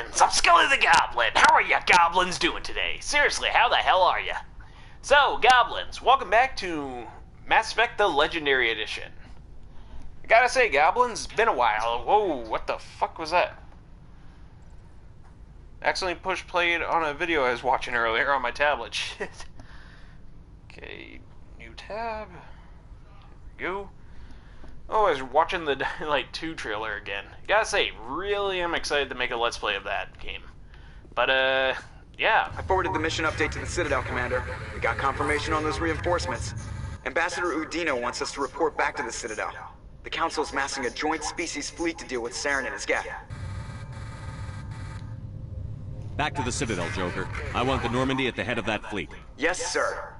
goblins! I'm Scully the Goblin! How are you goblins doing today? Seriously, how the hell are you? So, goblins, welcome back to Mass Effect the Legendary Edition. I gotta say, goblins, it's been a while. Whoa, what the fuck was that? Accidentally pushed played on a video I was watching earlier on my tablet. Shit. Okay, new tab. There we go. Oh, I was watching the Dying Light 2 trailer again. Gotta say, really am excited to make a Let's Play of that game. But, yeah. I forwarded the mission update to the Citadel, Commander. We got confirmation on those reinforcements. Ambassador Udina wants us to report back to the Citadel. The Council's massing a joint species fleet to deal with Saren and his Geth. Back to the Citadel, Joker. I want the Normandy at the head of that fleet. Yes, sir.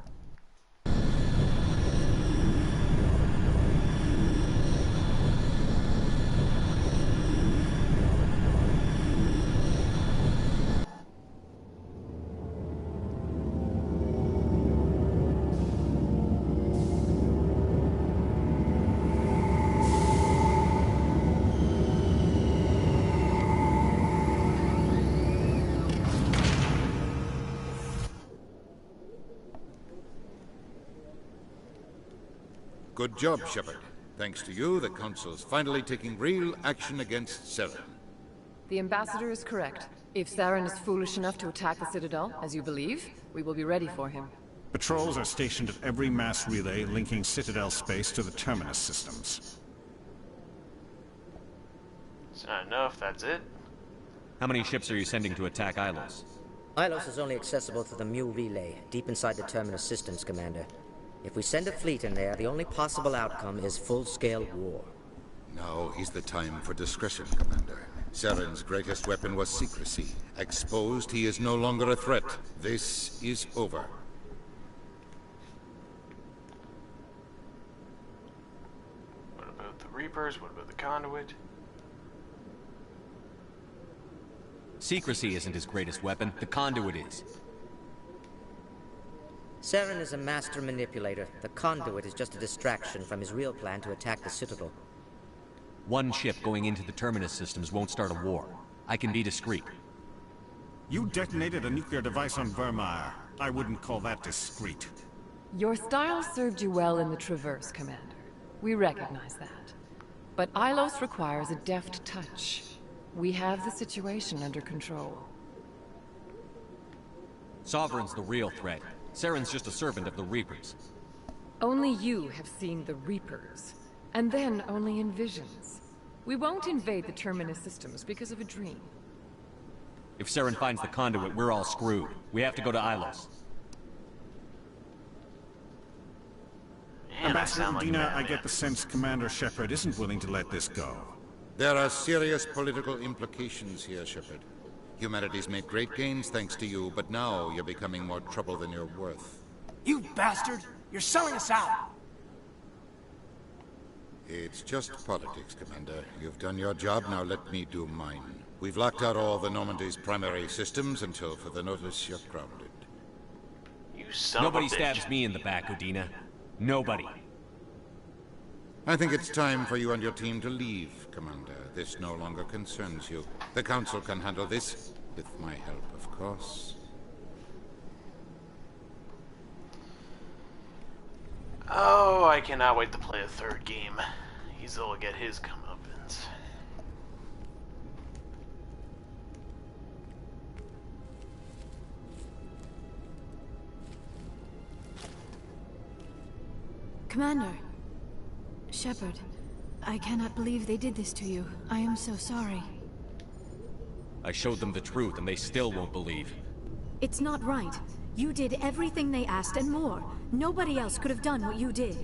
Good job, Shepard. Thanks to you, the Council's finally taking real action against Saren. The Ambassador is correct. If Saren is foolish enough to attack the Citadel, as you believe, we will be ready for him. Patrols are stationed at every mass relay linking Citadel space to the Terminus systems. It's not enough, that's it. How many ships are you sending to attack Ilos? Ilos is only accessible through the Mu relay, deep inside the Terminus systems, Commander. If we send a fleet in there, the only possible outcome is full-scale war. Now is the time for discretion, Commander. Saren's greatest weapon was secrecy. Exposed, he is no longer a threat. This is over. What about the Reapers? What about the Conduit? Secrecy isn't his greatest weapon. The Conduit is. Saren is a master manipulator. The Conduit is just a distraction from his real plan to attack the Citadel. One ship going into the Terminus systems won't start a war. I can be discreet. You detonated a nuclear device on Vermeer. I wouldn't call that discreet. Your style served you well in the Traverse, Commander. We recognize that. But Ilos requires a deft touch. We have the situation under control. Sovereign's the real threat. Saren's just a servant of the Reapers. Only you have seen the Reapers. And then only in visions. We won't invade the Terminus systems because of a dream. If Saren finds the Conduit, we're all screwed. We have to go to Ilos. Man, Ambassador like Udina, I get the sense Commander Shepard isn't willing to let this go. There are serious political implications here, Shepard. Humanity's made great gains thanks to you, but now you're becoming more trouble than you're worth. You bastard! You're selling us out! It's just politics, Commander. You've done your job, now let me do mine. We've locked out all the Normandy's primary systems until further notice you're grounded. You son Nobody of a bitch. stabs me in the back, Udina. Nobody. I think it's time for you and your team to leave, Commander. This no longer concerns you. The Council can handle this, with my help, of course. Oh, I cannot wait to play a third game. He'll get his comeuppance. Commander. Shepard. I cannot believe they did this to you. I am so sorry. I showed them the truth and they still won't believe. It's not right. You did everything they asked and more. Nobody else could have done what you did.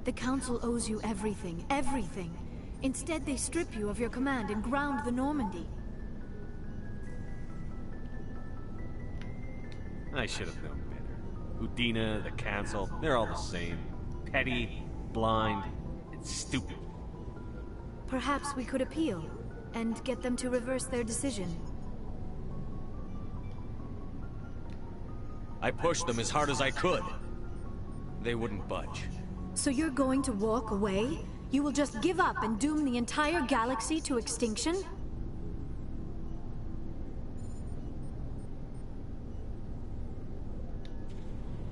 The Council owes you everything, everything. Instead, they strip you of your command and ground the Normandy. I should have known better. Udina, the Council, they're all the same. Petty, blind, and stupid. Perhaps we could appeal, and get them to reverse their decision. I pushed them as hard as I could. They wouldn't budge. So you're going to walk away? You will just give up and doom the entire galaxy to extinction?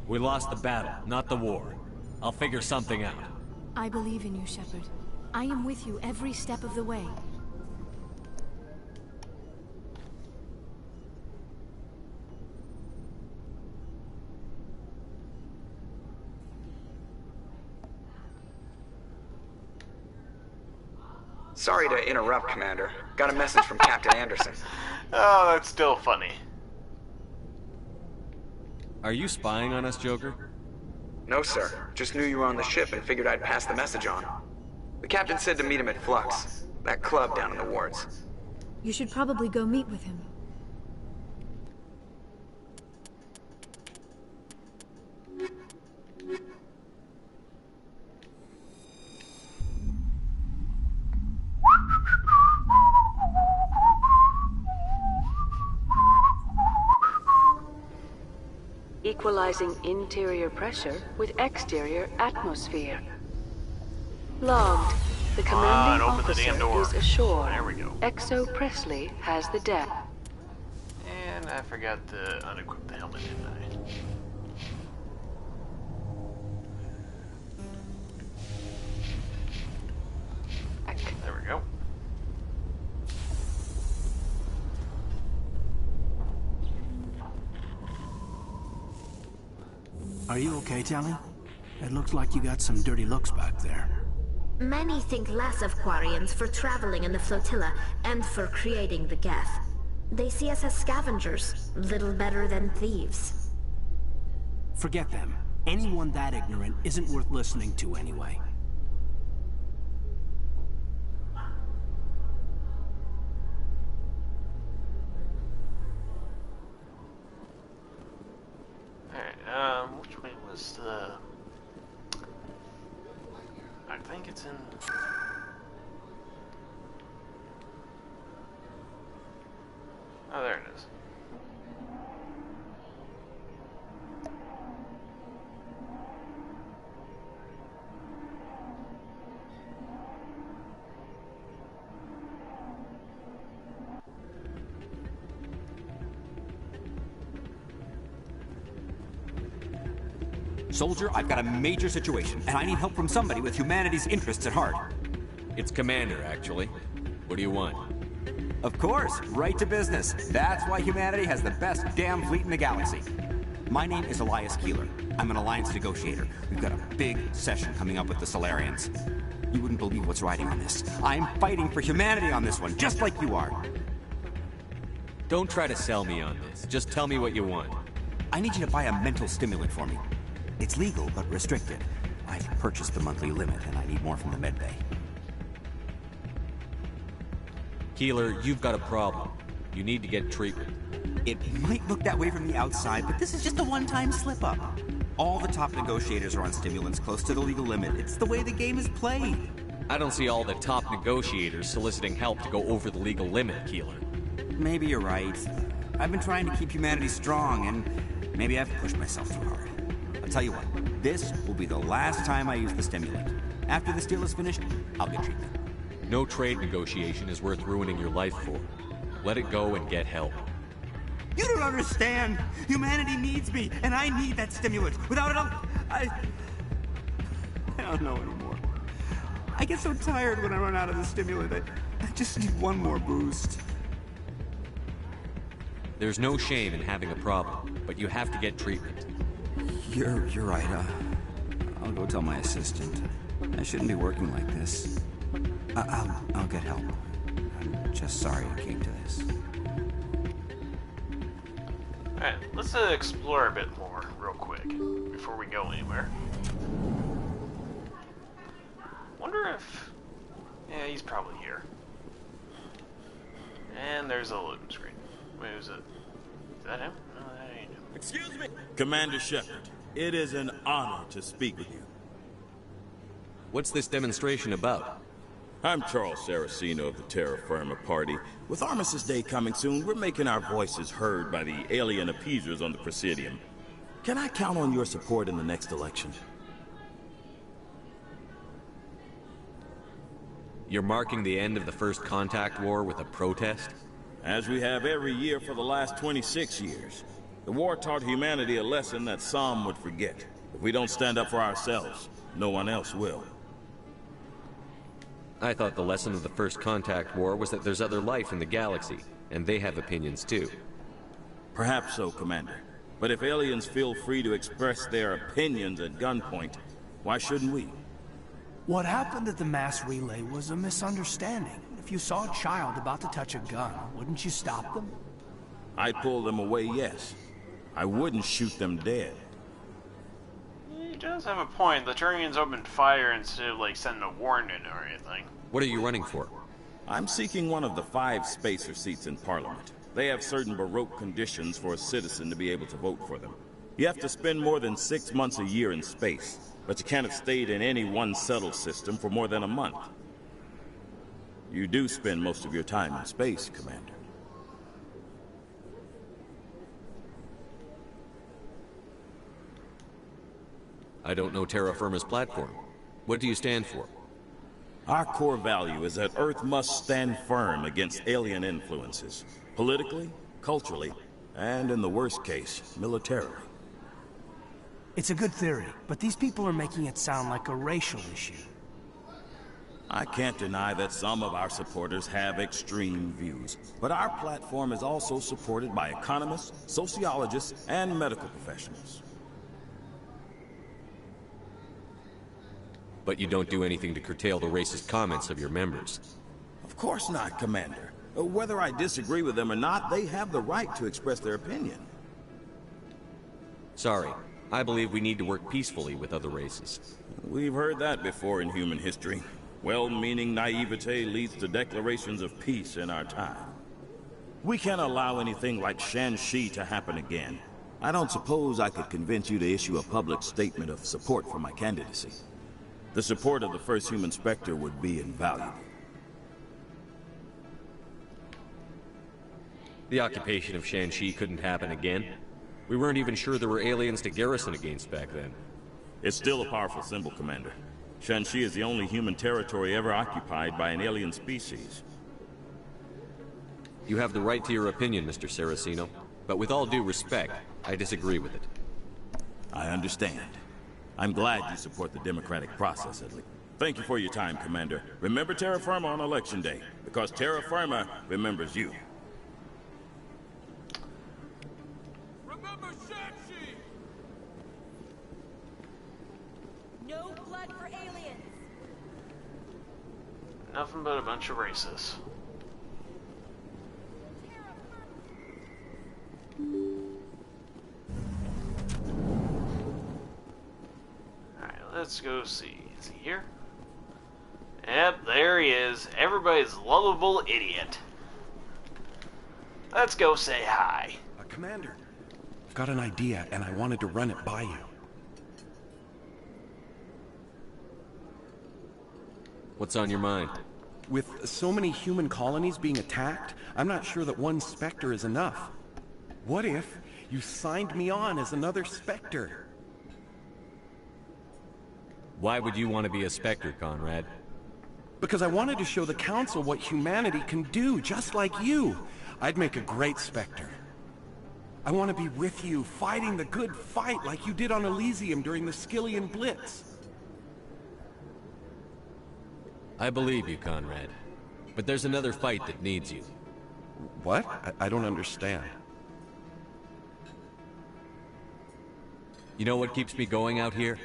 We lost the battle, not the war. I'll figure something out. I believe in you, Shepard. I am with you every step of the way. Sorry to interrupt, Commander. Got a message from Captain Anderson. Oh, that's still funny. Are you spying on us, Joker? No, sir. Just knew you were on the ship and figured I'd pass the message on. The captain said to meet him at Flux, that club down in the wards. You should probably go meet with him. Equalizing interior pressure with exterior atmosphere. Logged. The commanding open the damn door. officer is ashore. There we go. Exo Presley has the deck. And I forgot to unequip the helmet, didn't I? There we go. Are you okay, Tally? It looks like you got some dirty looks back there. Many think less of Quarians for traveling in the flotilla and for creating the Geth. They see us as scavengers, little better than thieves. Forget them. Anyone that ignorant isn't worth listening to anyway. Alright, which way was the... I think it's in... Oh, there it is. Soldier, I've got a major situation, and I need help from somebody with humanity's interests at heart. It's Commander, actually. What do you want? Of course, right to business. That's why humanity has the best damn fleet in the galaxy. My name is Elias Keeler. I'm an Alliance negotiator. We've got a big session coming up with the Solarians. You wouldn't believe what's riding on this. I'm fighting for humanity on this one, just like you are. Don't try to sell me on this. Just tell me what you want. I need you to buy a mental stimulant for me. It's legal, but restricted. I've purchased the monthly limit, and I need more from the medbay. Keeler, you've got a problem. You need to get treatment. It might look that way from the outside, but this is just a one-time slip-up. All the top negotiators are on stimulants close to the legal limit. It's the way the game is played. I don't see all the top negotiators soliciting help to go over the legal limit, Keeler. Maybe you're right. I've been trying to keep humanity strong, and maybe I've pushed myself too hard. I'll tell you what, this will be the last time I use the stimulant. After this deal is finished, I'll get treatment. No trade negotiation is worth ruining your life for. Let it go and get help. You don't understand! Humanity needs me, and I need that stimulant. Without it, I don't know anymore. I get so tired when I run out of the stimulant. I just need one more boost. There's no shame in having a problem, but you have to get treatment. You're right. I'll go tell my assistant. I shouldn't be working like this. I'll get help. I'm just sorry it came to this. Alright, let's explore a bit more real quick before we go anywhere. Wonder if... Yeah, he's probably here. And there's a loading screen. Wait, is that him? No, that ain't him. Excuse me? Commander Shepard, it is an honor to speak with you. What's this demonstration about? I'm Charles Saraceno of the Terra Firma Party. With Armistice Day coming soon, we're making our voices heard by the alien appeasers on the Presidium. Can I count on your support in the next election? You're marking the end of the First Contact War with a protest? As we have every year for the last 26 years. The war taught humanity a lesson that some would forget. If we don't stand up for ourselves, no one else will. I thought the lesson of the First Contact War was that there's other life in the galaxy, and they have opinions too. Perhaps so, Commander. But if aliens feel free to express their opinions at gunpoint, why shouldn't we? What happened at the mass relay was a misunderstanding. If you saw a child about to touch a gun, wouldn't you stop them? I'd pull them away, yes. I wouldn't shoot them dead. He does have a point. The Turians opened fire instead of, like, sending a warning or anything. What are you running for? I'm seeking one of the 5 spacer seats in Parliament. They have certain Baroque conditions for a citizen to be able to vote for them. You have to spend more than 6 months a year in space, but you can't have stayed in any one settled system for more than a month. You do spend most of your time in space, Commander. I don't know Terra Firma's platform. What do you stand for? Our core value is that Earth must stand firm against alien influences. Politically, culturally, and in the worst case, militarily. It's a good theory, but these people are making it sound like a racial issue. I can't deny that some of our supporters have extreme views, but our platform is also supported by economists, sociologists, and medical professionals. But you don't do anything to curtail the racist comments of your members. Of course not, Commander. Whether I disagree with them or not, they have the right to express their opinion. Sorry. I believe we need to work peacefully with other races. We've heard that before in human history. Well-meaning naivete leads to declarations of peace in our time. We can't allow anything like Shan-Shi to happen again. I don't suppose I could convince you to issue a public statement of support for my candidacy. The support of the first human Spectre would be invaluable. The occupation of Shan-Shi couldn't happen again. We weren't even sure there were aliens to garrison against back then. It's still a powerful symbol, Commander. Shan-Shi is the only human territory ever occupied by an alien species. You have the right to your opinion, Mr. Saraceno, but with all due respect, I disagree with it. I understand. I'm glad you support the democratic process, at least. Thank you for your time, Commander. Remember Terra Firma on Election Day, because Terra Firma remembers you. Remember Shan-Shi! No blood for aliens! Nothing but a bunch of racists. Alright, let's go see. Is he here? Yep, there he is. Everybody's lovable idiot. Let's go say hi. Commander, I've got an idea and I wanted to run it by you. What's on your mind? With so many human colonies being attacked, I'm not sure that one Spectre is enough. What if you signed me on as another Spectre? Why would you want to be a Spectre, Conrad? Because I wanted to show the Council what humanity can do, just like you. I'd make a great Spectre. I want to be with you, fighting the good fight like you did on Elysium during the Skillian Blitz. I believe you, Conrad. But there's another fight that needs you. What? I don't understand. You know what keeps me going out here?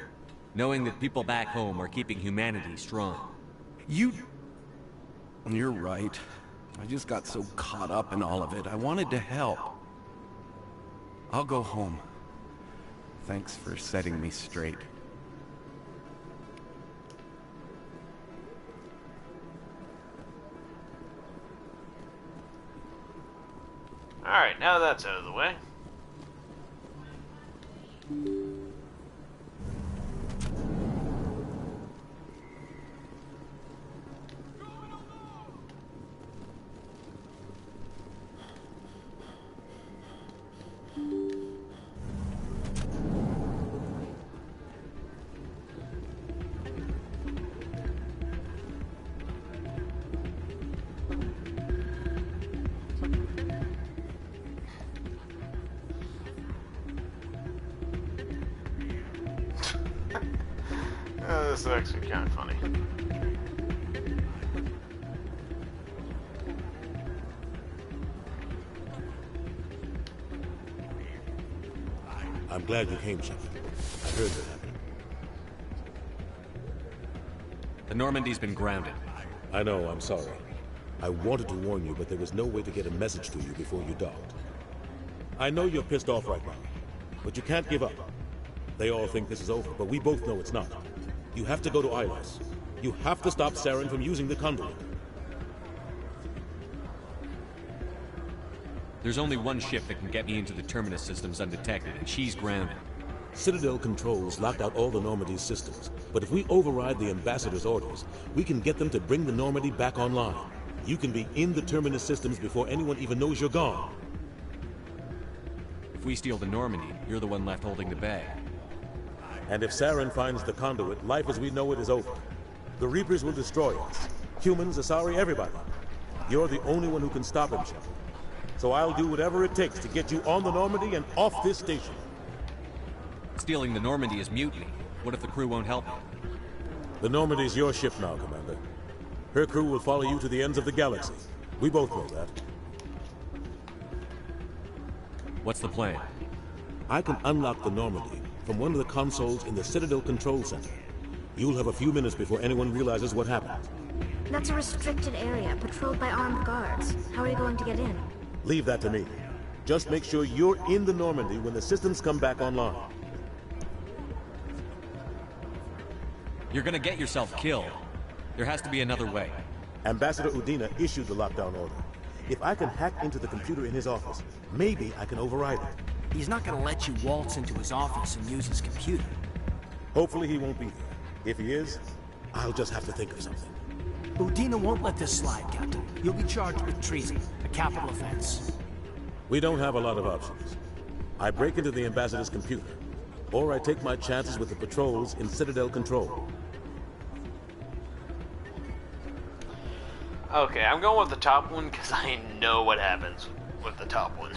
Knowing that people back home are keeping humanity strong. You're right. I just got so caught up in all of it. I wanted to help. I'll go home. Thanks for setting me straight. Alright, now that's out of the way. This is actually kind of funny. I'm glad you came, Shepard. I heard that happened. The Normandy's been grounded. I know, I'm sorry. I wanted to warn you, but there was no way to get a message to you before you docked. I know you're pissed off right now, but you can't give up. They all think this is over, but we both know it's not. You have to go to Ilos. You have to stop Saren from using the conduit. There's only one ship that can get me into the Terminus systems undetected, and she's grounded. Citadel controls locked out all the Normandy's systems, but if we override the Ambassador's orders, we can get them to bring the Normandy back online. You can be in the Terminus systems before anyone even knows you're gone. If we steal the Normandy, you're the one left holding the bag. And if Saren finds the conduit, life as we know it is over. The Reapers will destroy us. Humans, Asari, everybody. You're the only one who can stop him, Shepard. So I'll do whatever it takes to get you on the Normandy and off this station. Stealing the Normandy is mutiny. What if the crew won't help me? The Normandy's your ship now, Commander. Her crew will follow you to the ends of the galaxy. We both know that. What's the plan? I can unlock the Normandy from one of the consoles in the Citadel Control Center. You'll have a few minutes before anyone realizes what happened. That's a restricted area, patrolled by armed guards. How are you going to get in? Leave that to me. Just make sure you're in the Normandy when the systems come back online. You're gonna get yourself killed. There has to be another way. Ambassador Udina issued the lockdown order. If I can hack into the computer in his office, maybe I can override it. He's not gonna let you waltz into his office and use his computer. Hopefully he won't be there. If he is, I'll just have to think of something. Udina won't let this slide, Captain. You'll be charged with treason, a capital offense. We don't have a lot of options. I break into the Ambassador's computer, or I take my chances with the patrols in Citadel Control. Okay, I'm going with the top one because I know what happens with the top one.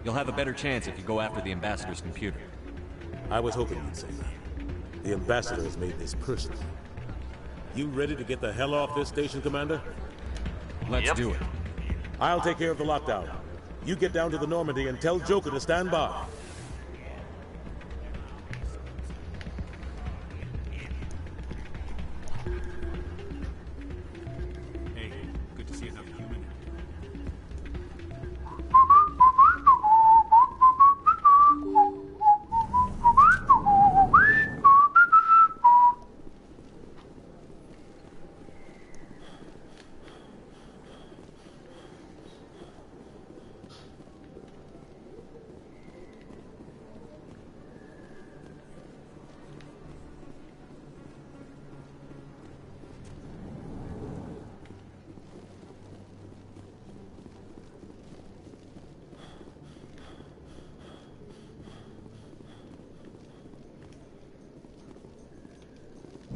You'll have a better chance if you go after the Ambassador's computer. I was hoping you'd say that. The Ambassador has made this personal. You ready to get the hell off this station, Commander? Let's do it. I'll take care of the lockdown. You get down to the Normandy and tell Joker to stand by. Hey, good to see another human.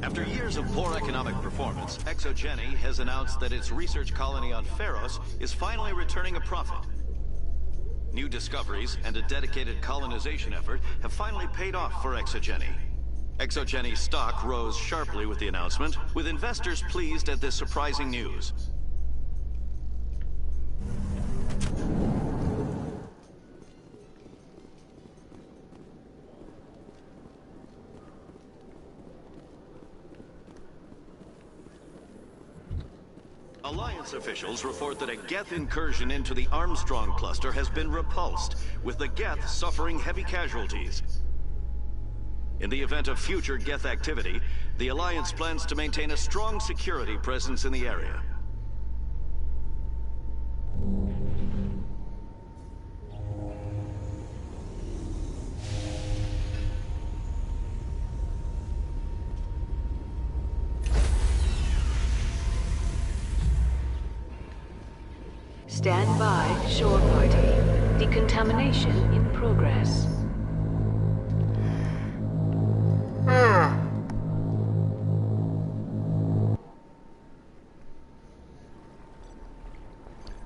After years of poor economic performance, Exogeny has announced that its research colony on Pharos is finally returning a profit. New discoveries and a dedicated colonization effort have finally paid off for Exogeny. Exogeny's stock rose sharply with the announcement, with investors pleased at this surprising news. Alliance officials report that a Geth incursion into the Armstrong cluster has been repulsed, with the Geth suffering heavy casualties. In the event of future Geth activity, the Alliance plans to maintain a strong security presence in the area. Stand by, shore party. Decontamination in progress.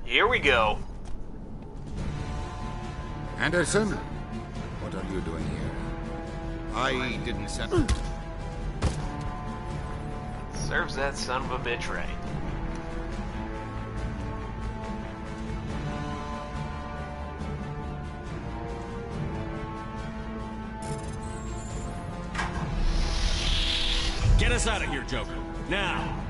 Here we go. Anderson, what are you doing here? I didn't send... Serves that son of a bitch right. Get us out of here, Joker. Now!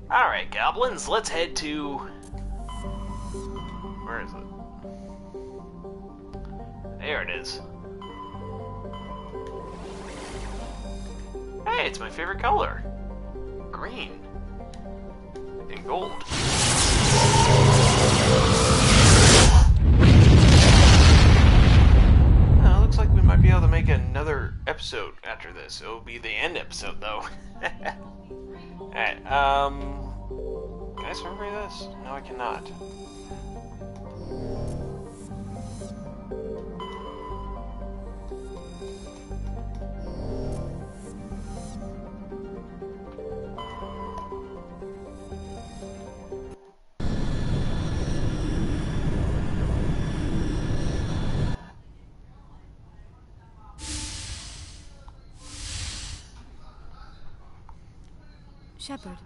Alright, goblins, let's head to... Where is it? There it is. Hey, it's my favorite color. Green. And gold. Oh, looks like we might be able to make another episode after this. It'll be the end episode, though. Alright, can I survey this? No, I cannot. Shepard,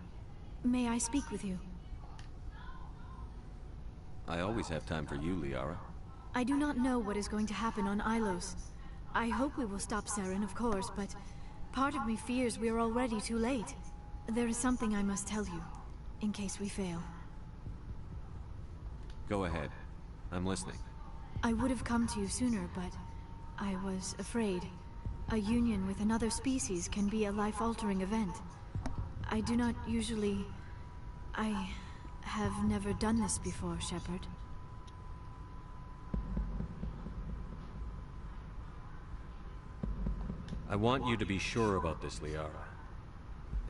may I speak with you? I always have time for you, Liara. I do not know what is going to happen on Ilos. I hope we will stop Saren, of course, but part of me fears we are already too late. There is something I must tell you, in case we fail. Go ahead. I'm listening. I would have come to you sooner, but I was afraid. A union with another species can be a life-altering event. I do not usually... I have never done this before, Shepard. I want you to be sure about this, Liara.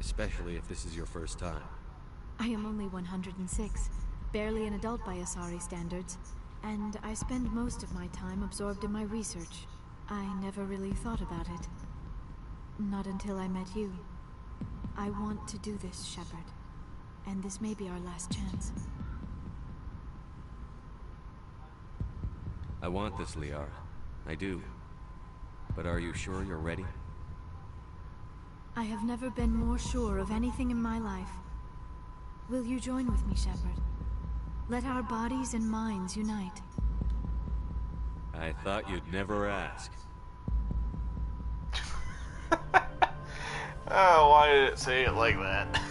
Especially if this is your first time. I am only 106, barely an adult by Asari standards, and I spend most of my time absorbed in my research. I never really thought about it. Not until I met you. I want to do this, Shepard. And this may be our last chance. I want this, Liara. I do. But are you sure you're ready? I have never been more sure of anything in my life. Will you join with me, Shepard? Let our bodies and minds unite. I thought you'd never ask. Oh, why did it say it like that?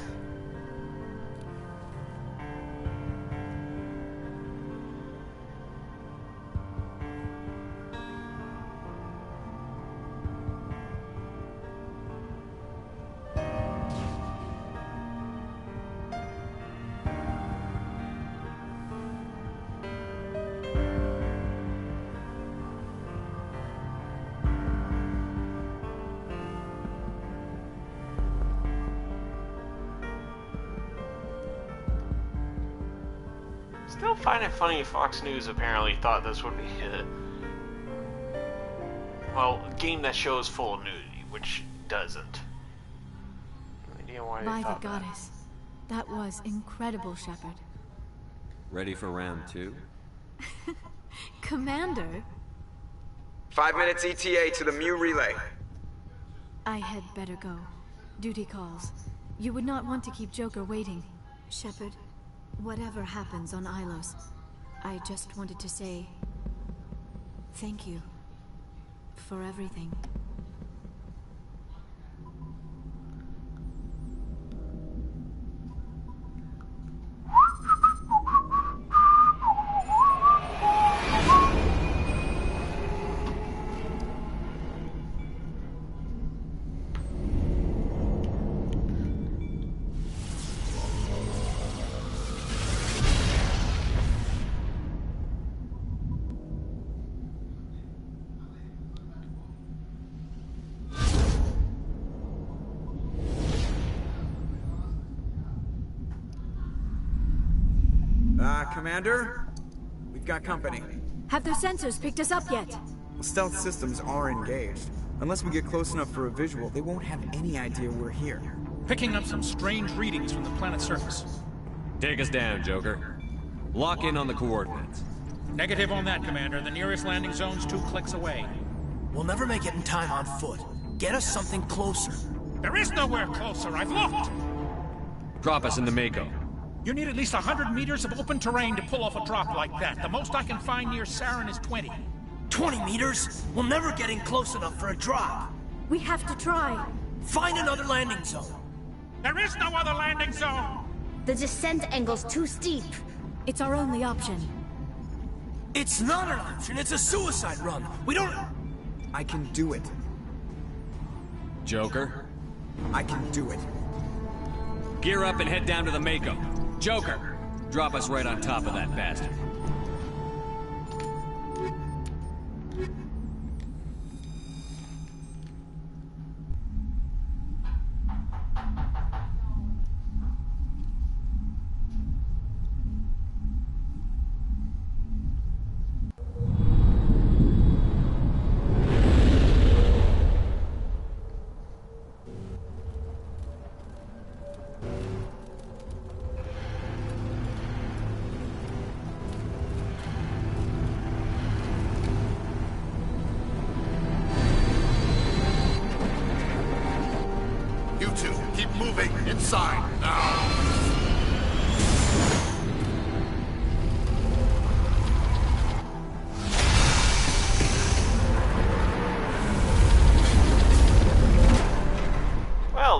Still find it funny Fox News apparently thought this would be a game that shows full nudity, which doesn't. No idea why By they the thought that. goddess. That was incredible, Shepard. Ready for round 2? Commander? 5 minutes ETA to the Mu relay. I had better go. Duty calls. You would not want to keep Joker waiting. Shepard, whatever happens on Ilos, I just wanted to say... thank you. For everything. Commander. We've got company. Have their sensors picked us up yet? Well, stealth systems are engaged. Unless we get close enough for a visual, they won't have any idea we're here. Picking up some strange readings from the planet's surface. Take us down, Joker. Lock in on the coordinates. Negative on that, Commander. The nearest landing zone's 2 clicks away. We'll never make it in time on foot. Get us something closer. There is nowhere closer. I've looked. Drop us in the Mako. You need at least 100 meters of open terrain to pull off a drop like that. The most I can find near Saren is 20. 20 meters? We'll never get in close enough for a drop. We have to try. Find another landing zone. There is no other landing zone! The descent angle's too steep. It's our only option. It's not an option, it's a suicide run. We don't... I can do it. Joker? I can do it. Gear up and head down to the Mako. Joker, drop us right on top of that bastard.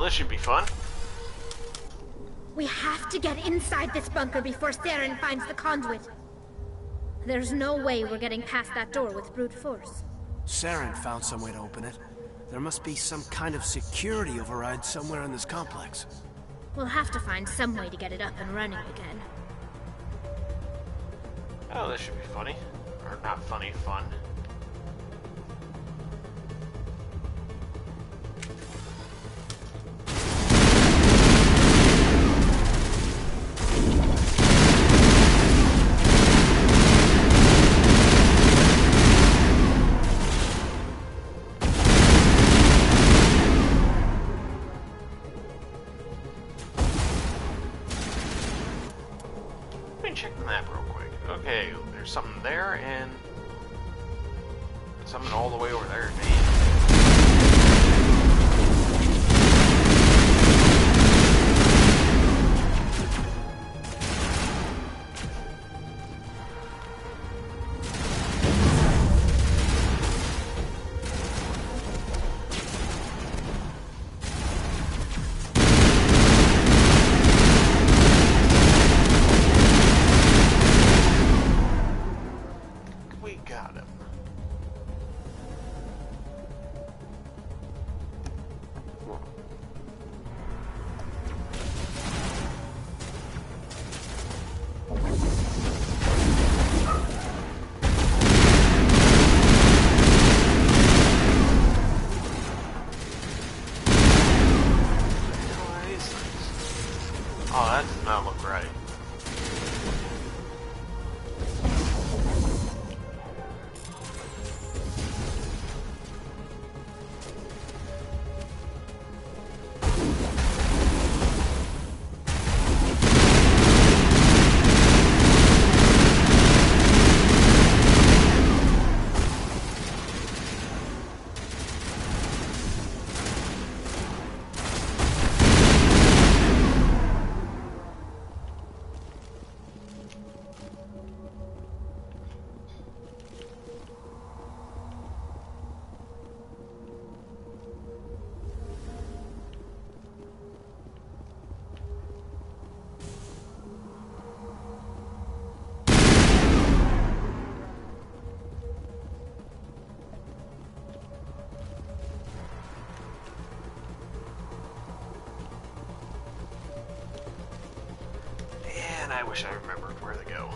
This should be fun. We have to get inside this bunker before Saren finds the conduit. There's no way we're getting past that door with brute force. Saren found some way to open it. There must be some kind of security override somewhere in this complex. We'll have to find some way to get it up and running again. Oh, this should be funny. Or not funny, fun. Check the map real quick. Okay, there's something there and something all the way over there. Oh, that does not look right. Man, I wish I remembered where to go.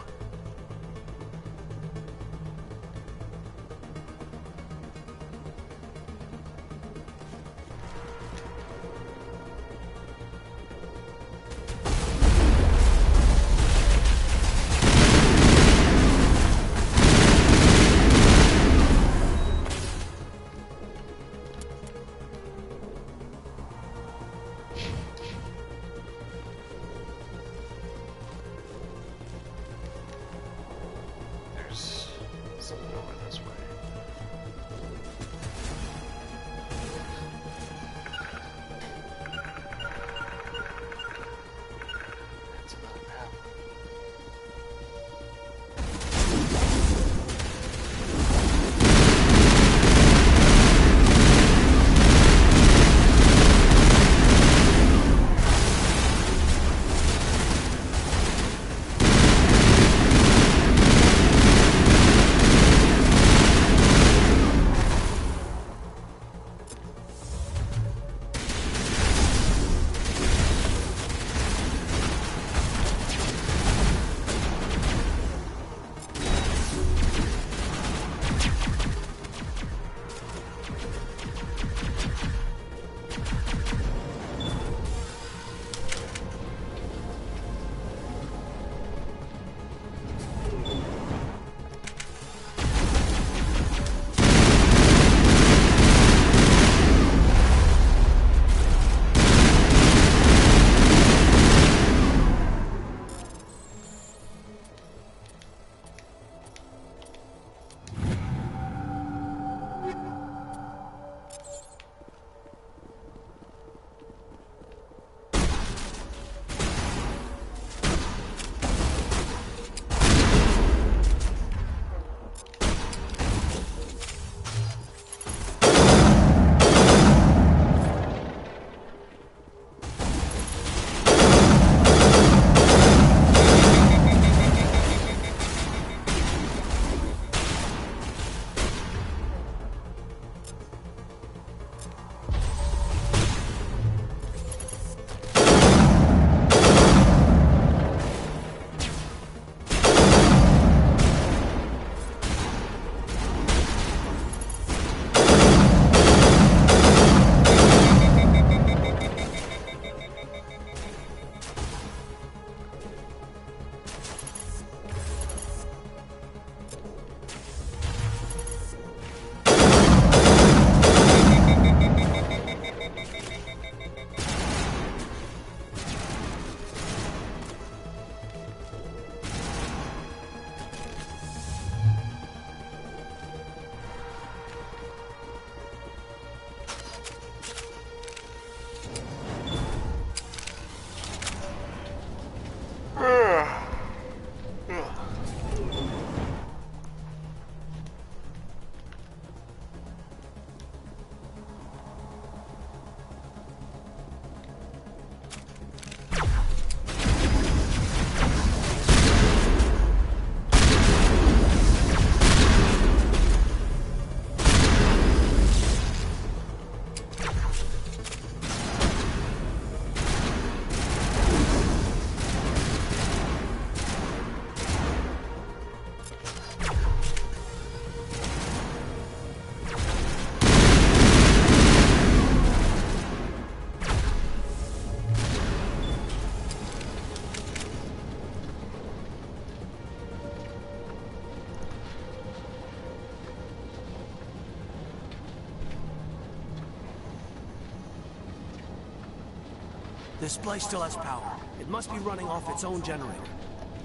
This place still has power. It must be running off its own generator.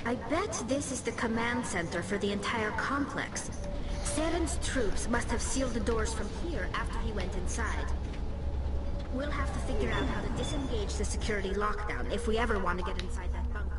I bet this is the command center for the entire complex. Saren's troops must have sealed the doors from here after he went inside. We'll have to figure out how to disengage the security lockdown if we ever want to get inside that bunker.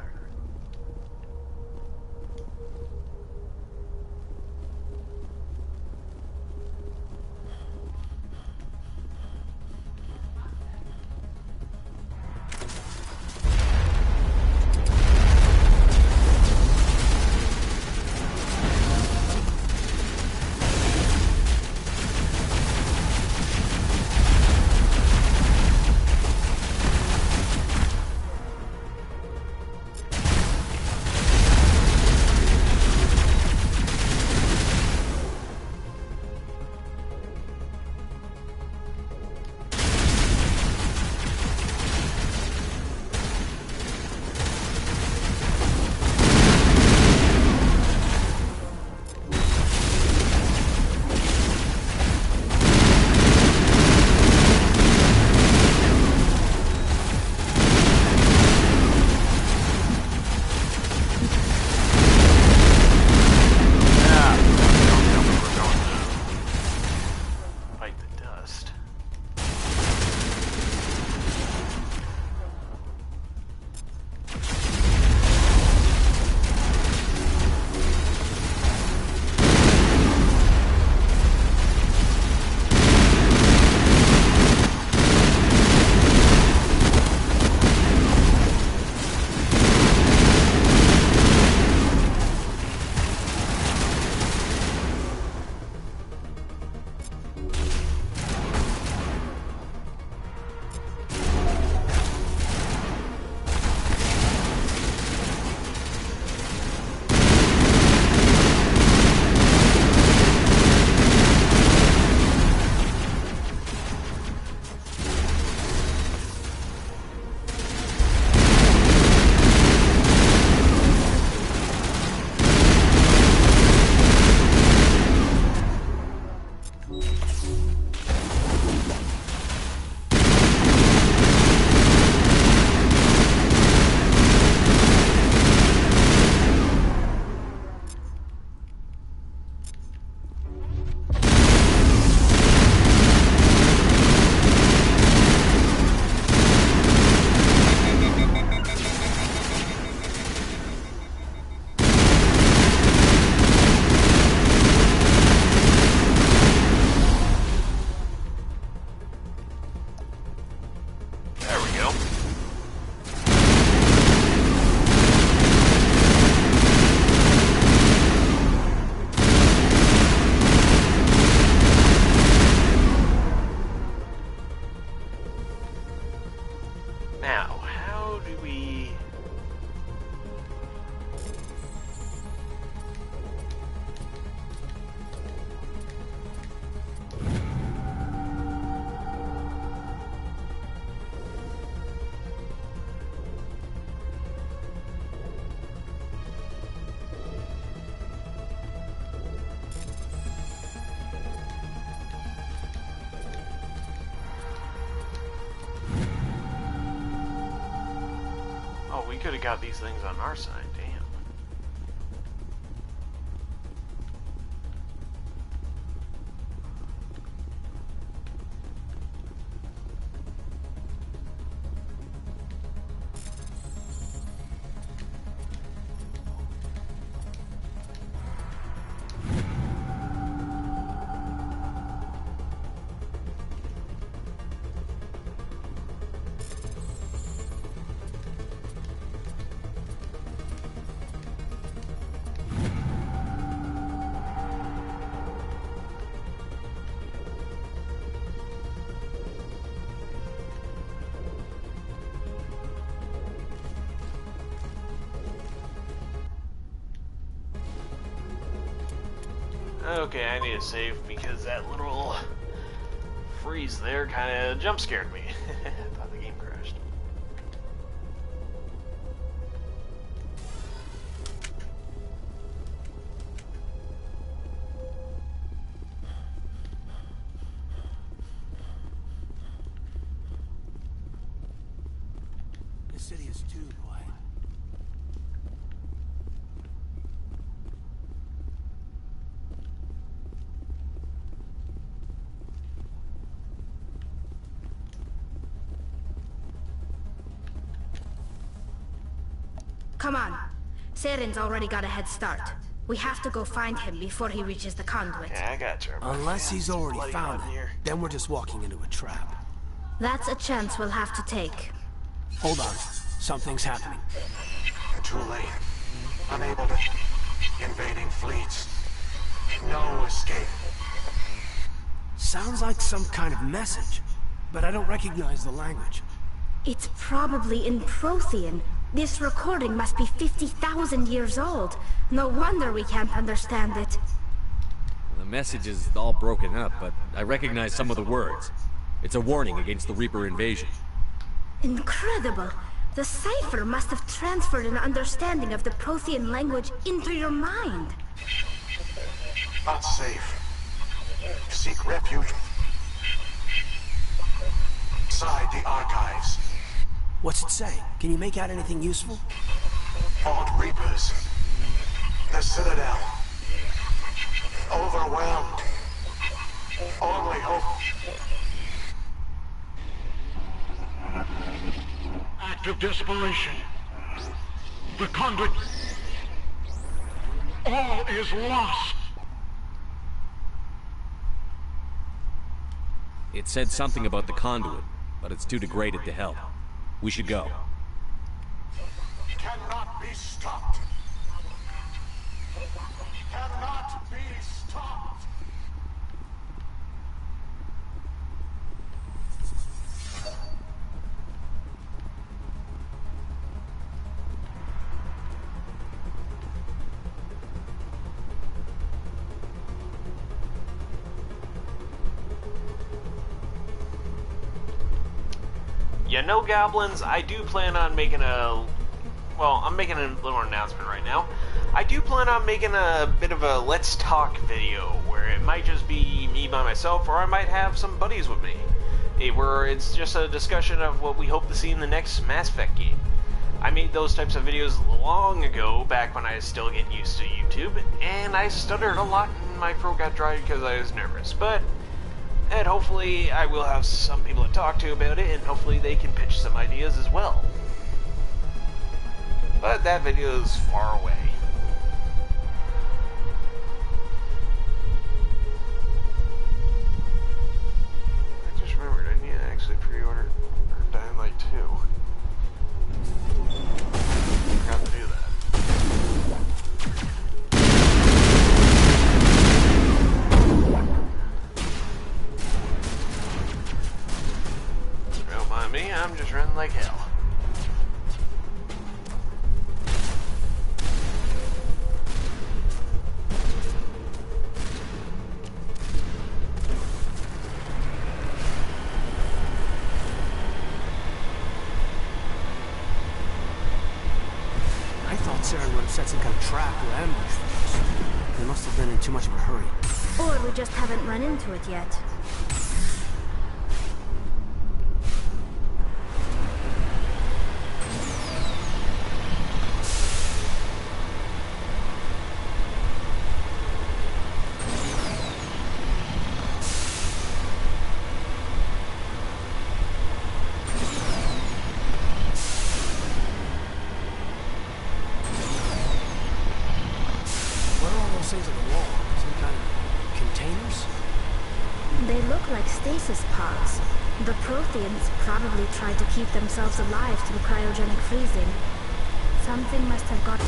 We could have got these things on our side, damn. Okay, I need to save because that little freeze there kind of jump scared me. I thought the game crashed. insidious too, Dwight. Come on. Saren's already got a head start. We have to go find him before he reaches the conduit. Yeah, I got you. Unless he's already found it, then we're just walking into a trap. That's a chance we'll have to take. Hold on. Something's happening. Too late. Unable to... Invading fleets. No escape. Sounds like some kind of message, but I don't recognize the language. It's probably in Prothean. This recording must be 50,000 years old. No wonder we can't understand it. The message is all broken up, but I recognize some of the words. It's a warning against the Reaper invasion. Incredible. The cipher must have transferred an understanding of the Prothean language into your mind. Not safe. Seek refuge inside the archives. What's it say? Can you make out anything useful? Vault Reapers. The Citadel. Overwhelmed. Only hope. Act of desperation. The conduit. All is lost. It said something about the conduit, but it's too degraded to help. We should go. Cannot be stopped. Cannot be stopped. You know, Goblins, I do plan on making a... Well, I'm making a little announcement right now. I do plan on making a bit of a Let's Talk video, where it might just be me by myself, or I might have some buddies with me. Where it's just a discussion of what we hope to see in the next Mass Effect game. I made those types of videos long ago, back when I was still getting used to YouTube, and I stuttered a lot and my throat got dry because I was nervous, and hopefully I will have some people to talk to about it, and hopefully they can pitch some ideas as well. But that video is far away. I just remembered I need to actually pre-order Dying Light 2. Forgot to do that. Don't mind me, I'm just running like hell. I thought Saren would have set some kind of trap or ambush for us. They must have been in too much of a hurry. Or we just haven't run into it yet. What are all those things on the wall? Some kind of containers? They look like stasis pods. The Protheans probably tried to keep themselves alive through cryogenic freezing. Something must have got...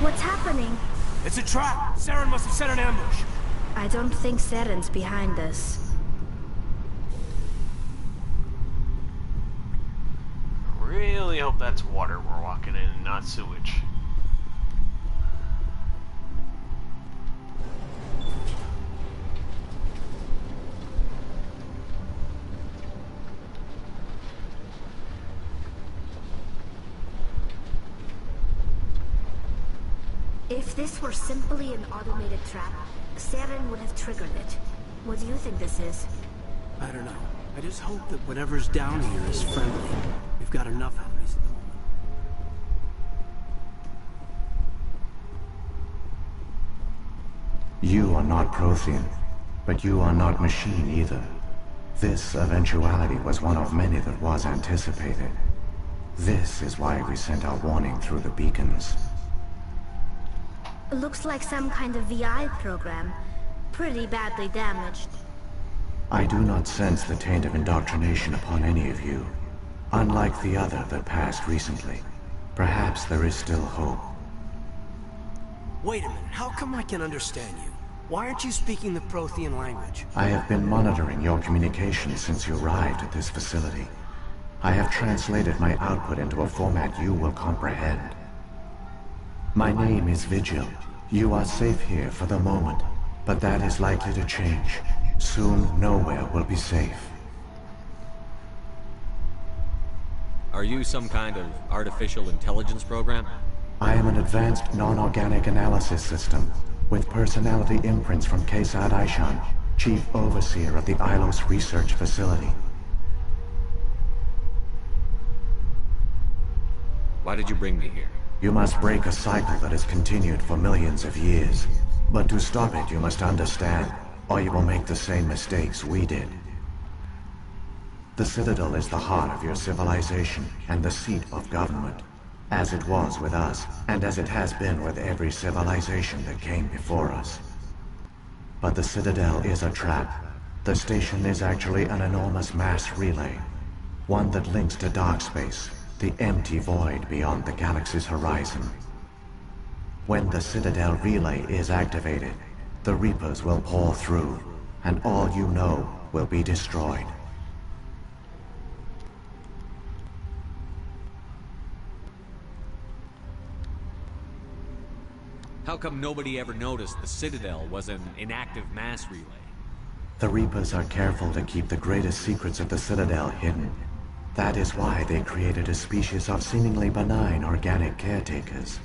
What's happening? It's a trap! Saren must have set an ambush. I don't think Saren's behind us. hope that's water we're walking in and not sewage. If this were simply an automated trap, Saren would have triggered it. What do you think this is? I don't know. I just hope that whatever's down here is friendly. We've got enough enemies at the moment. You are not Prothean, but you are not machine either. This eventuality was one of many that was anticipated. This is why we sent our warning through the beacons. Looks like some kind of VI program. Pretty badly damaged. I do not sense the taint of indoctrination upon any of you. Unlike the other that passed recently. Perhaps there is still hope. Wait a minute, how come I can understand you? Why aren't you speaking the Prothean language? I have been monitoring your communications since you arrived at this facility. I have translated my output into a format you will comprehend. My name is Vigil. You are safe here for the moment, but that is likely to change. Soon, nowhere will be safe. Are you some kind of artificial intelligence program? I am an advanced non-organic analysis system, with personality imprints from Kesad Aishan, Chief Overseer of the Ilos Research Facility. Why did you bring me here? You must break a cycle that has continued for millions of years. But to stop it, you must understand, or you will make the same mistakes we did. The Citadel is the heart of your civilization and the seat of government, as it was with us, and as it has been with every civilization that came before us. But the Citadel is a trap. The station is actually an enormous mass relay, one that links to dark space, the empty void beyond the galaxy's horizon. When the Citadel relay is activated, the Reapers will pour through, and all you know will be destroyed. How come nobody ever noticed the Citadel was an inactive mass relay? The Reapers are careful to keep the greatest secrets of the Citadel hidden. That is why they created a species of seemingly benign organic caretakers.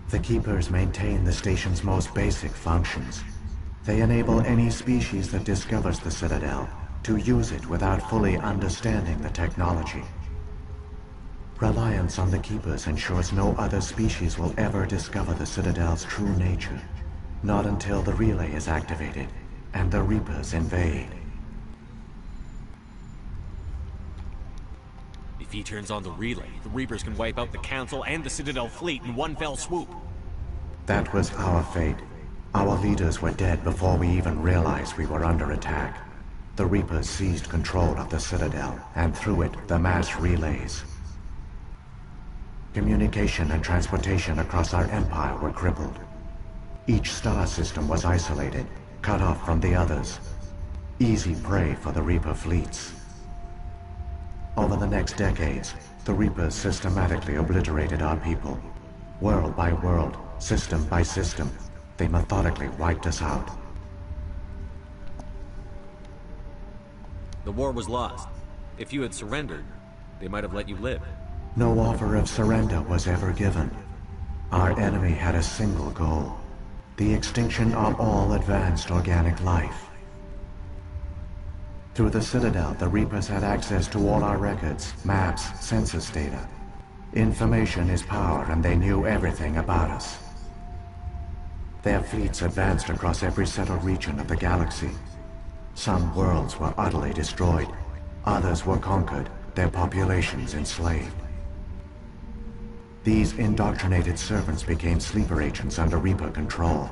The Keepers maintain the station's most basic functions. They enable any species that discovers the Citadel to use it without fully understanding the technology. Reliance on the Keepers ensures no other species will ever discover the Citadel's true nature. Not until the relay is activated and the Reapers invade. If he turns on the relay, the Reapers can wipe out the Council and the Citadel fleet in one fell swoop. That was our fate. Our leaders were dead before we even realized we were under attack. The Reapers seized control of the Citadel, and through it, the mass relays. Communication and transportation across our empire were crippled. Each star system was isolated, cut off from the others. Easy prey for the Reaper fleets. Over the next decades, the Reapers systematically obliterated our people. World by world, system by system, they methodically wiped us out. The war was lost. If you had surrendered, they might have let you live. No offer of surrender was ever given. Our enemy had a single goal: the extinction of all advanced organic life. Through the Citadel, the Reapers had access to all our records, maps, census data. Information is power, and they knew everything about us. Their fleets advanced across every settled region of the galaxy. Some worlds were utterly destroyed. Others were conquered, their populations enslaved. These indoctrinated servants became sleeper agents under Reaper control.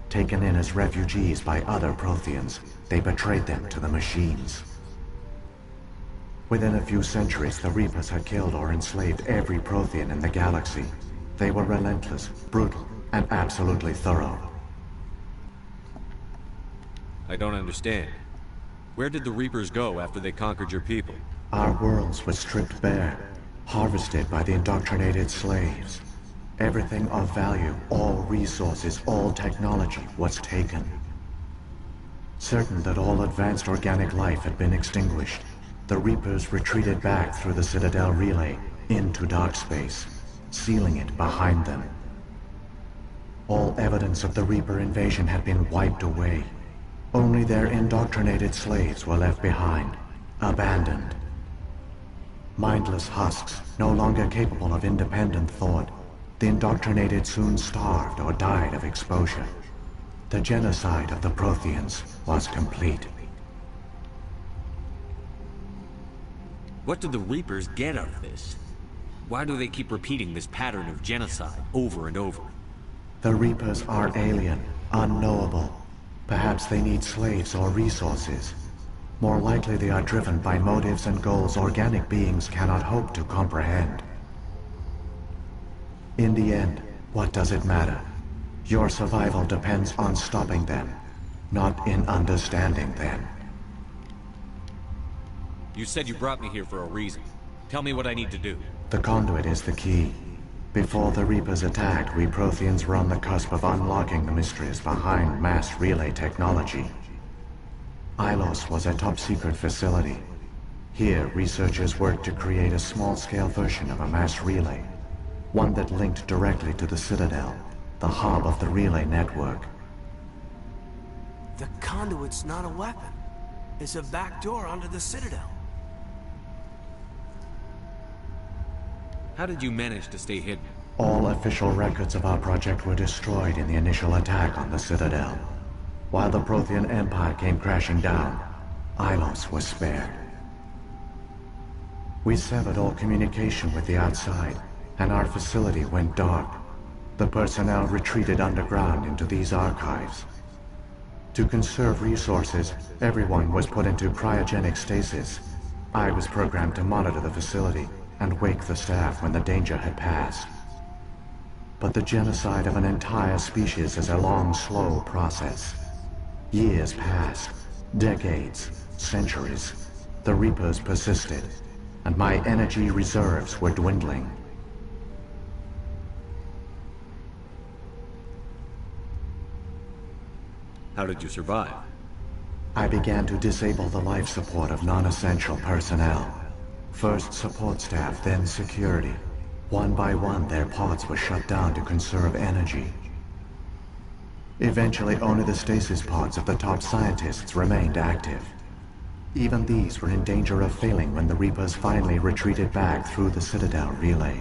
Taken in as refugees by other Protheans, they betrayed them to the machines. Within a few centuries, the Reapers had killed or enslaved every Prothean in the galaxy. They were relentless, brutal, and absolutely thorough. I don't understand. Where did the Reapers go after they conquered your people? Our worlds were stripped bare. harvested by the indoctrinated slaves. Everything of value, all resources, all technology was taken. Certain that all advanced organic life had been extinguished, the Reapers retreated back through the Citadel relay into dark space, sealing it behind them. All evidence of the Reaper invasion had been wiped away. Only their indoctrinated slaves were left behind, abandoned. Mindless husks, no longer capable of independent thought, the indoctrinated soon starved or died of exposure. The genocide of the Protheans was complete. What do the Reapers get out of this? Why do they keep repeating this pattern of genocide over and over? The Reapers are alien, unknowable. Perhaps they need slaves or resources. More likely they are driven by motives and goals organic beings cannot hope to comprehend. In the end, what does it matter? Your survival depends on stopping them, not in understanding them. You said you brought me here for a reason. Tell me what I need to do. The conduit is the key. Before the Reapers attacked, we Protheans were on the cusp of unlocking the mysteries behind mass relay technology. Ilos was a top-secret facility. Here, researchers worked to create a small-scale version of a mass relay, one that linked directly to the Citadel, the hub of the relay network. The conduit's not a weapon. It's a backdoor onto the Citadel. How did you manage to stay hidden? All official records of our project were destroyed in the initial attack on the Citadel. While the Prothean Empire came crashing down, Ilos was spared. We severed all communication with the outside, and our facility went dark. The personnel retreated underground into these archives. To conserve resources, everyone was put into cryogenic stasis. I was programmed to monitor the facility and wake the staff when the danger had passed. But the genocide of an entire species is a long, slow process. Years passed, decades, centuries. The Reapers persisted, and my energy reserves were dwindling. How did you survive? I began to disable the life support of non-essential personnel. First support staff, then security. One by one, their pods were shut down to conserve energy. Eventually, only the stasis pods of the top scientists remained active. Even these were in danger of failing when the Reapers finally retreated back through the Citadel relay.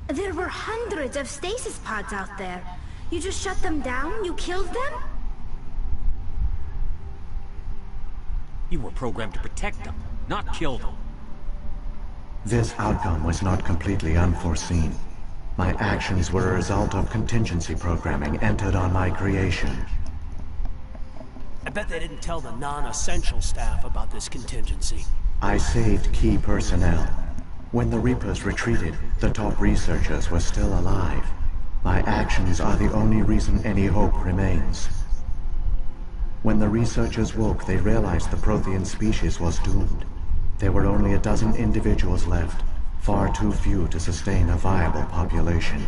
There were hundreds of stasis pods out there. You just shut them down? You killed them? You were programmed to protect them, not kill them. This outcome was not completely unforeseen. My actions were a result of contingency programming entered on my creation. I bet they didn't tell the non-essential staff about this contingency. I saved key personnel. When the Reapers retreated, the top researchers were still alive. My actions are the only reason any hope remains. When the researchers woke, they realized the Prothean species was doomed. There were only a dozen individuals left, far too few to sustain a viable population.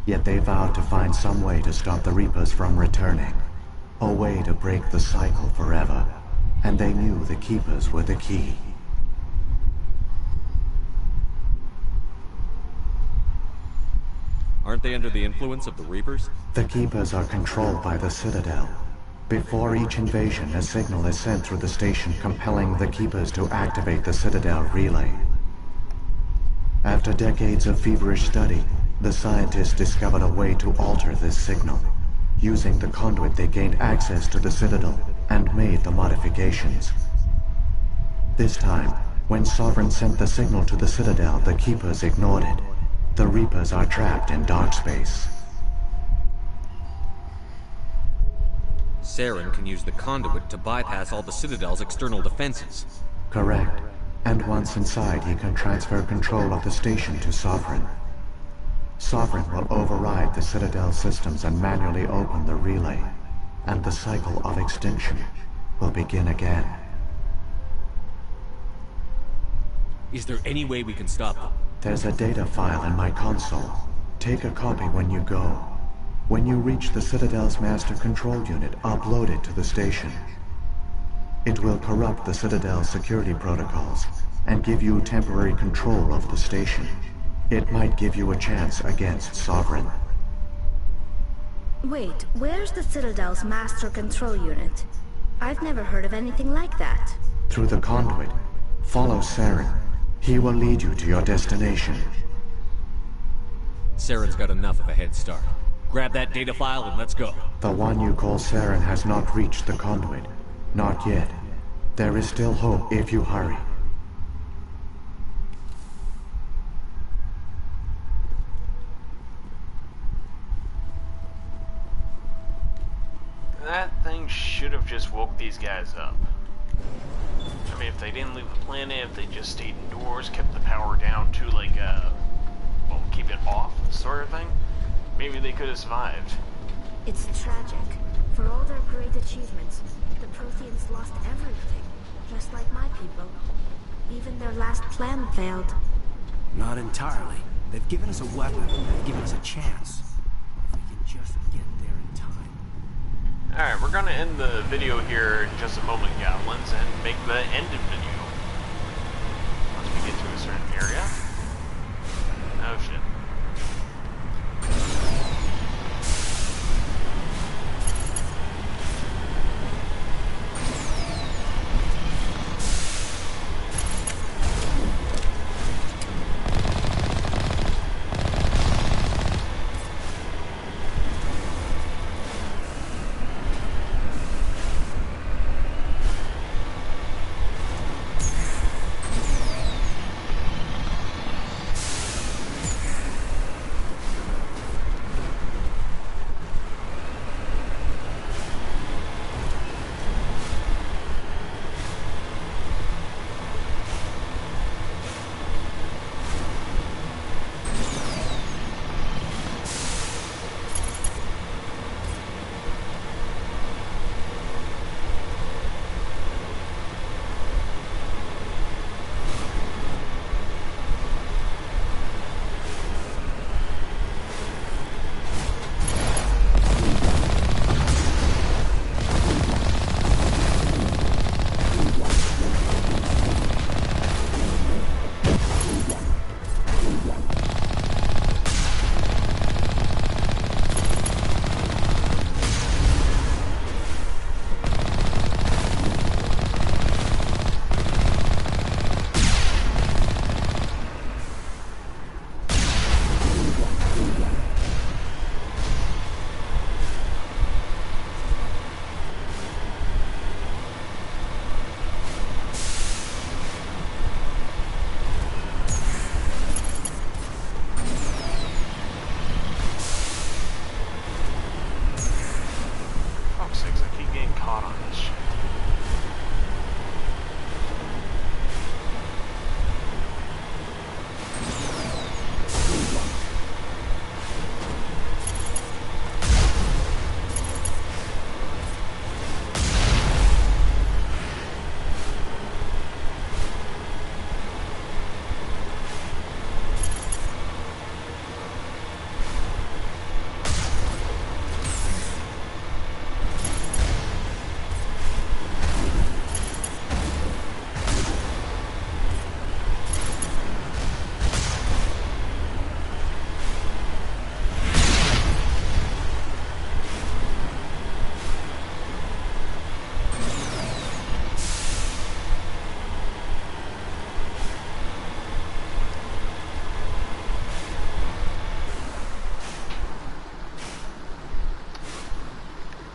Yet they vowed to find some way to stop the Reapers from returning. A way to break the cycle forever. And they knew the Keepers were the key. Aren't they under the influence of the Reapers? The Keepers are controlled by the Citadel. Before each invasion, a signal is sent through the station compelling the Keepers to activate the Citadel relay. After decades of feverish study, the scientists discovered a way to alter this signal. Using the conduit, they gained access to the Citadel and made the modifications. This time, when Sovereign sent the signal to the Citadel, the Keepers ignored it. The Reapers are trapped in dark space. Saren can use the conduit to bypass all the Citadel's external defenses. Correct. And once inside, he can transfer control of the station to Sovereign. Sovereign will override the Citadel systems and manually open the relay. And the cycle of extinction will begin again. Is there any way we can stop them? There's a data file in my console. Take a copy when you go. When you reach the Citadel's master control unit, upload it to the station. It will corrupt the Citadel's security protocols and give you temporary control of the station. It might give you a chance against Sovereign. Wait, where's the Citadel's master control unit? I've never heard of anything like that. Through the conduit, follow Saren. He will lead you to your destination. Saren's got enough of a head start. Grab that data file and let's go. The one you call Saren has not reached the conduit. Not yet. There is still hope if you hurry. That thing should have just woke these guys up. I mean, if they didn't leave the planet, if they just stayed indoors, kept the power down to like, well, keep it off sort of thing, maybe they could have survived. It's tragic. For all their great achievements, the Protheans lost everything. Just like my people. Even their last plan failed. Not entirely. They've given us a weapon. They've given us a chance. If we can just get there in time. Alright, we're gonna end the video here in just a moment, Goblins, and make the end of the video. Once we get to a certain area. Oh shit.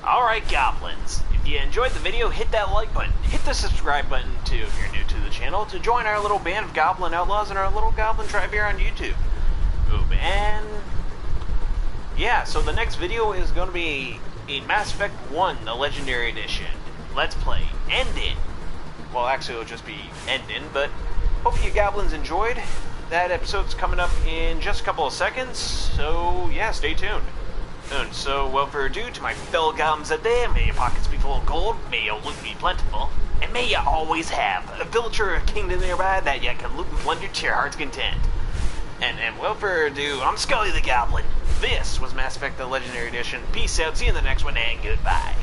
Alright, Goblins, if you enjoyed the video, hit that like button. Hit the subscribe button, too, if you're new to the channel, to join our little band of Goblin Outlaws and our little Goblin tribe here on YouTube. And yeah, so the next video is going to be a Mass Effect 1, the Legendary Edition. Let's play Endin. Well, actually, it'll just be Endin, but hope you Goblins enjoyed. That episode's coming up in just a couple of seconds, so yeah, stay tuned. And so, without further ado, to my fellow Goblins out there, may your pockets be full of gold, may your loot be plentiful, and and may you always have a village or a kingdom nearby that you can loot and plunder to your heart's content. And without further ado, I'm Scully the Goblin. This was Mass Effect: The Legendary Edition. Peace out, see you in the next one, and goodbye.